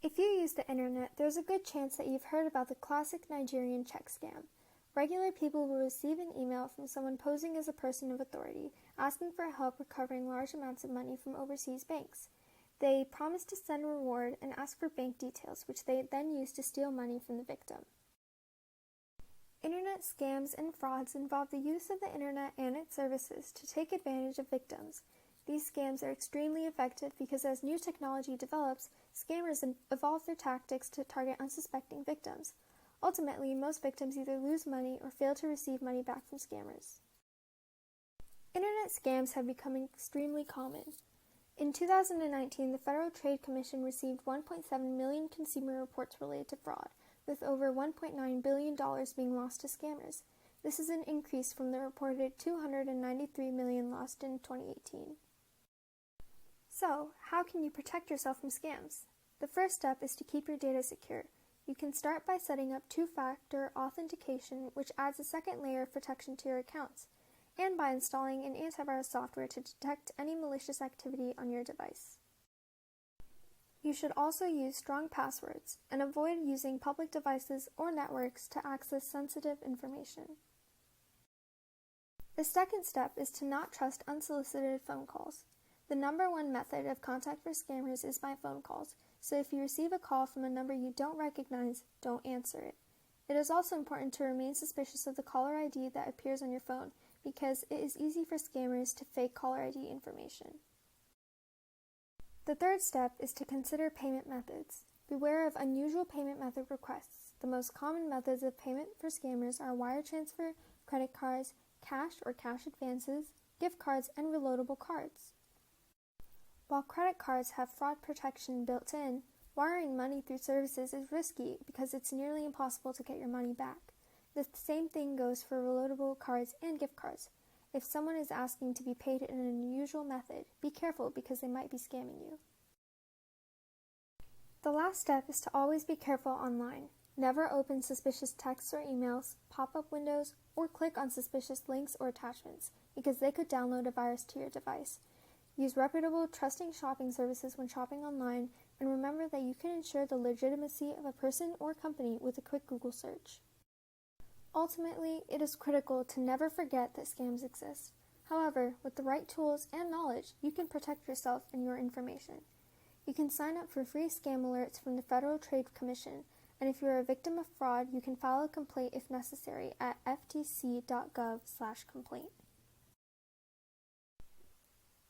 If you use the internet, there's a good chance that you've heard about the classic Nigerian check scam. Regular people will receive an email from someone posing as a person of authority, asking for help recovering large amounts of money from overseas banks. They promise to send a reward and ask for bank details, which they then use to steal money from the victim. Internet scams and frauds involve the use of the internet and its services to take advantage of victims. These scams are extremely effective because as new technology develops, scammers evolve their tactics to target unsuspecting victims. Ultimately, most victims either lose money or fail to receive money back from scammers. Internet scams have become extremely common. In 2019, the Federal Trade Commission received 1.7 million consumer reports related to fraud, with over $1.9 billion being lost to scammers. This is an increase from the reported $293 million lost in 2018. So, how can you protect yourself from scams? The first step is to keep your data secure. You can start by setting up two-factor authentication, which adds a second layer of protection to your accounts, and by installing an antivirus software to detect any malicious activity on your device. You should also use strong passwords and avoid using public devices or networks to access sensitive information. The second step is to not trust unsolicited phone calls. The number one method of contact for scammers is by phone calls, so if you receive a call from a number you don't recognize, don't answer it. It is also important to remain suspicious of the caller ID that appears on your phone because it is easy for scammers to fake caller ID information. The third step is to consider payment methods. Beware of unusual payment method requests. The most common methods of payment for scammers are wire transfer, credit cards, cash or cash advances, gift cards, and reloadable cards. While credit cards have fraud protection built in, wiring money through services is risky because it's nearly impossible to get your money back. The same thing goes for reloadable cards and gift cards. If someone is asking to be paid in an unusual method, be careful because they might be scamming you. The last step is to always be careful online. Never open suspicious texts or emails, pop-up windows, or click on suspicious links or attachments because they could download a virus to your device. Use reputable, trusting shopping services when shopping online, and remember that you can ensure the legitimacy of a person or company with a quick Google search. Ultimately, it is critical to never forget that scams exist. However, with the right tools and knowledge, you can protect yourself and your information. You can sign up for free scam alerts from the Federal Trade Commission, and if you are a victim of fraud, you can file a complaint if necessary at ftc.gov/complaint.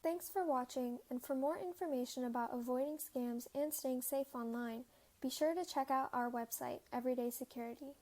Thanks for watching, and for more information about avoiding scams and staying safe online, be sure to check out our website, Everyday Security.